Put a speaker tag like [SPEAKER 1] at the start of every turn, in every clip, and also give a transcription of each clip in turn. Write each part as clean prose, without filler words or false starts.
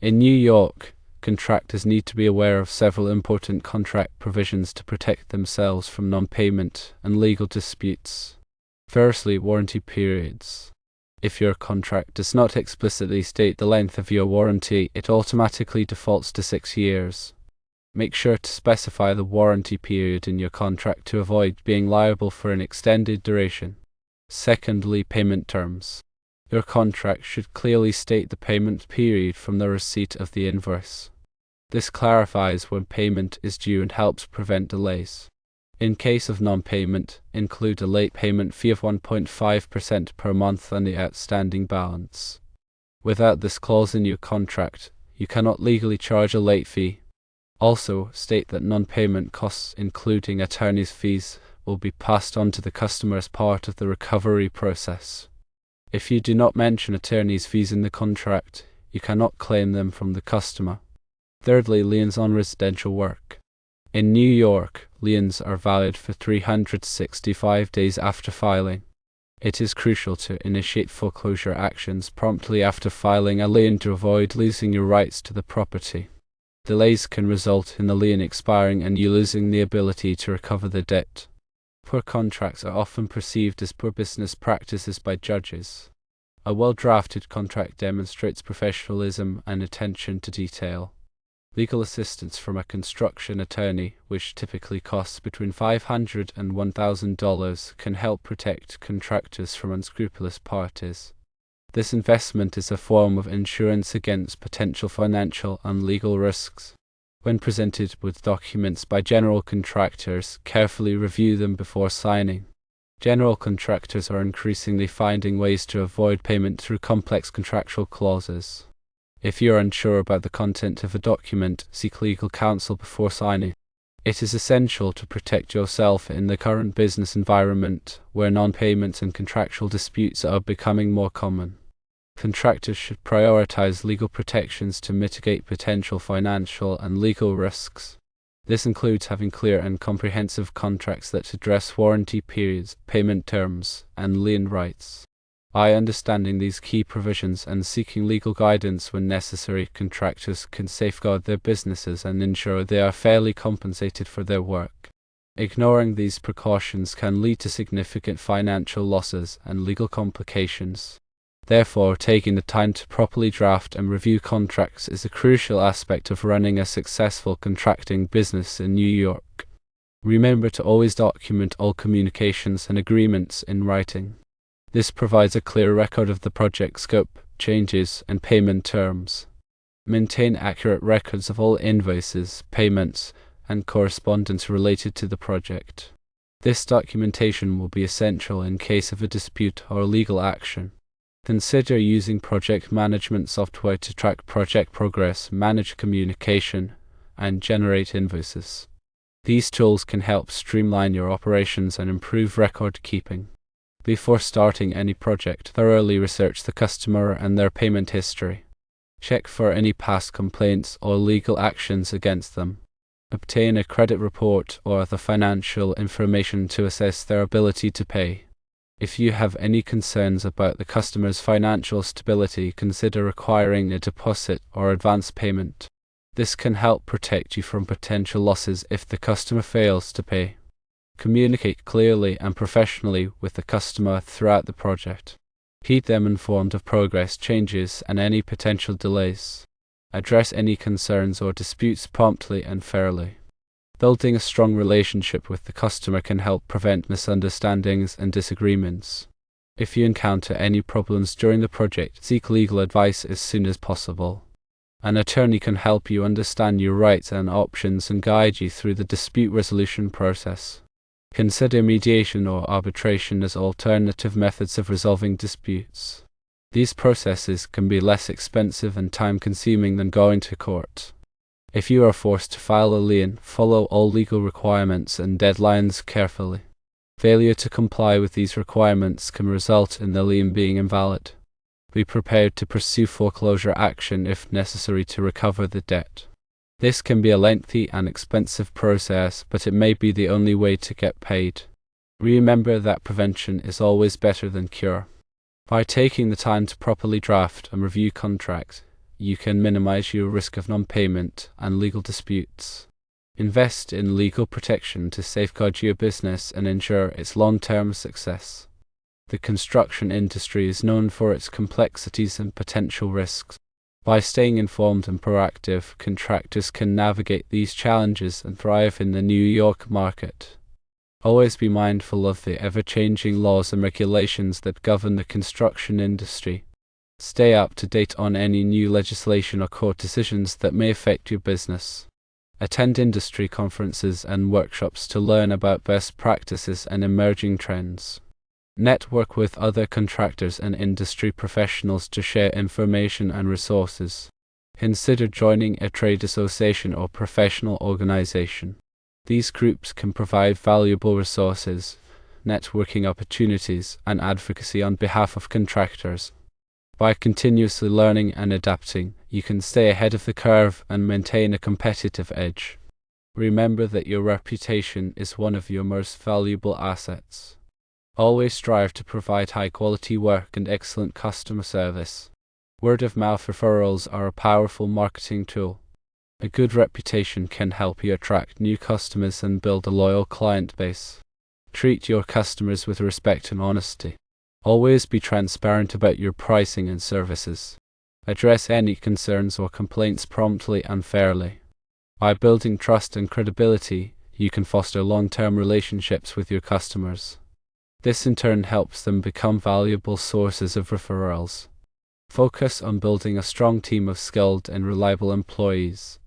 [SPEAKER 1] In New York, contractors need to be aware of several important contract provisions to protect themselves from non-payment and legal disputes. Firstly, warranty periods. If your contract does not explicitly state the length of your warranty, it automatically defaults to 6 years. Make sure to specify the warranty period in your contract to avoid being liable for an extended duration. Secondly, payment terms. Your contract should clearly state the payment period from the receipt of the invoice. This clarifies when payment is due and helps prevent delays. In case of non-payment, include a late payment fee of 1.5% per month on the outstanding balance. Without this clause in your contract, you cannot legally charge a late fee. Also, state that non-payment costs, including attorney's fees, will be passed on to the customer as part of the recovery process. If you do not mention attorney's fees in the contract, you cannot claim them from the customer. Thirdly, liens on residential work. In New York, liens are valid for 365 days after filing. It is crucial to initiate foreclosure actions promptly after filing a lien to avoid losing your rights to the property. Delays can result in the lien expiring and you losing the ability to recover the debt. Poor contracts are often perceived as poor business practices by judges. A well-drafted contract demonstrates professionalism and attention to detail. Legal assistance from a construction attorney, which typically costs between $500 and $1,000, can help protect contractors from unscrupulous parties. This investment is a form of insurance against potential financial and legal risks. When presented with documents by general contractors, carefully review them before signing. General contractors are increasingly finding ways to avoid payment through complex contractual clauses. If you are unsure about the content of a document, seek legal counsel before signing. It is essential to protect yourself in the current business environment, where non-payments and contractual disputes are becoming more common. Contractors should prioritize legal protections to mitigate potential financial and legal risks. This includes having clear and comprehensive contracts that address warranty periods, payment terms, and lien rights. By understanding these key provisions and seeking legal guidance when necessary, contractors can safeguard their businesses and ensure they are fairly compensated for their work. Ignoring these precautions can lead to significant financial losses and legal complications. Therefore, taking the time to properly draft and review contracts is a crucial aspect of running a successful contracting business in New York. Remember to always document all communications and agreements in writing. This provides a clear record of the project scope, changes, and payment terms. Maintain accurate records of all invoices, payments, and correspondence related to the project. This documentation will be essential in case of a dispute or legal action. Consider using project management software to track project progress, manage communication, and generate invoices. These tools can help streamline your operations and improve record keeping. Before starting any project, thoroughly research the customer and their payment history. Check for any past complaints or legal actions against them. Obtain a credit report or other financial information to assess their ability to pay. If you have any concerns about the customer's financial stability, consider requiring a deposit or advance payment. This can help protect you from potential losses if the customer fails to pay. Communicate clearly and professionally with the customer throughout the project. Keep them informed of progress, changes, and any potential delays. Address any concerns or disputes promptly and fairly. Building a strong relationship with the customer can help prevent misunderstandings and disagreements. If you encounter any problems during the project, seek legal advice as soon as possible. An attorney can help you understand your rights and options and guide you through the dispute resolution process. Consider mediation or arbitration as alternative methods of resolving disputes. These processes can be less expensive and time-consuming than going to court. If you are forced to file a lien, follow all legal requirements and deadlines carefully. Failure to comply with these requirements can result in the lien being invalid. Be prepared to pursue foreclosure action if necessary to recover the debt. This can be a lengthy and expensive process, but it may be the only way to get paid. Remember that prevention is always better than cure. By taking the time to properly draft and review contracts, you can minimize your risk of non-payment and legal disputes. Invest in legal protection to safeguard your business and ensure its long-term success. The construction industry is known for its complexities and potential risks. By staying informed and proactive, contractors can navigate these challenges and thrive in the New York market. Always be mindful of the ever-changing laws and regulations that govern the construction industry. Stay up to date on any new legislation or court decisions that may affect your business. Attend industry conferences and workshops to learn about best practices and emerging trends. Network with other contractors and industry professionals to share information and resources. Consider joining a trade association or professional organization. These groups can provide valuable resources, networking opportunities, and advocacy on behalf of contractors. By continuously learning and adapting, you can stay ahead of the curve and maintain a competitive edge. Remember that your reputation is one of your most valuable assets. Always strive to provide high-quality work and excellent customer service. Word-of-mouth referrals are a powerful marketing tool. A good reputation can help you attract new customers and build a loyal client base. Treat your customers with respect and honesty. Always be transparent about your pricing and services. Address any concerns or complaints promptly and fairly. By building trust and credibility, you can foster long-term relationships with your customers. This in turn helps them become valuable sources of referrals. Focus on building a strong team of skilled and reliable employees.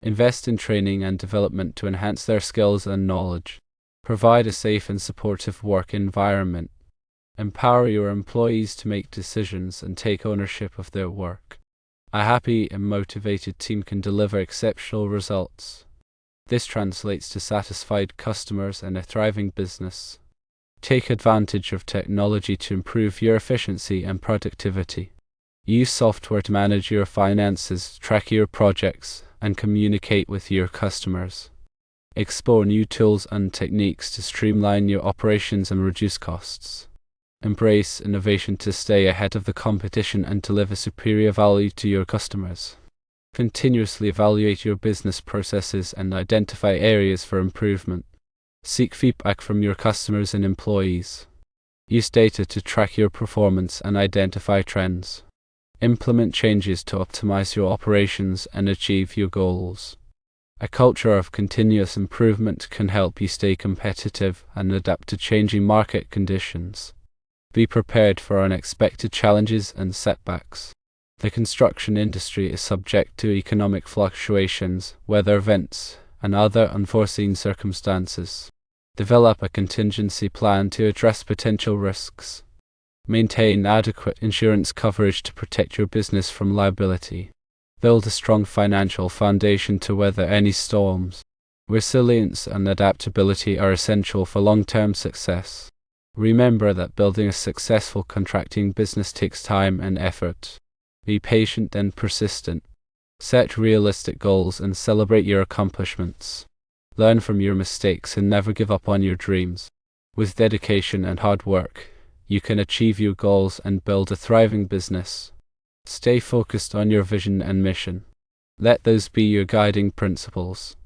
[SPEAKER 1] Invest in training and development to enhance their skills and knowledge. Provide a safe and supportive work environment. Empower your employees to make decisions and take ownership of their work. A happy and motivated team can deliver exceptional results. This translates to satisfied customers and a thriving business. Take advantage of technology to improve your efficiency and productivity. Use software to manage your finances, track your projects, and communicate with your customers. Explore new tools and techniques to streamline your operations and reduce costs. Embrace innovation to stay ahead of the competition and deliver superior value to your customers. Continuously evaluate your business processes and identify areas for improvement. Seek feedback from your customers and employees. Use data to track your performance and identify trends. Implement changes to optimize your operations and achieve your goals. A culture of continuous improvement can help you stay competitive and adapt to changing market conditions. Be prepared for unexpected challenges and setbacks. The construction industry is subject to economic fluctuations, weather events, and other unforeseen circumstances. Develop a contingency plan to address potential risks. Maintain adequate insurance coverage to protect your business from liability. Build a strong financial foundation to weather any storms. Resilience and adaptability are essential for long-term success. Remember that building a successful contracting business takes time and effort. Be patient and persistent. Set realistic goals and celebrate your accomplishments. Learn from your mistakes and never give up on your dreams. With dedication and hard work, you can achieve your goals and build a thriving business. Stay focused on your vision and mission. Let those be your guiding principles.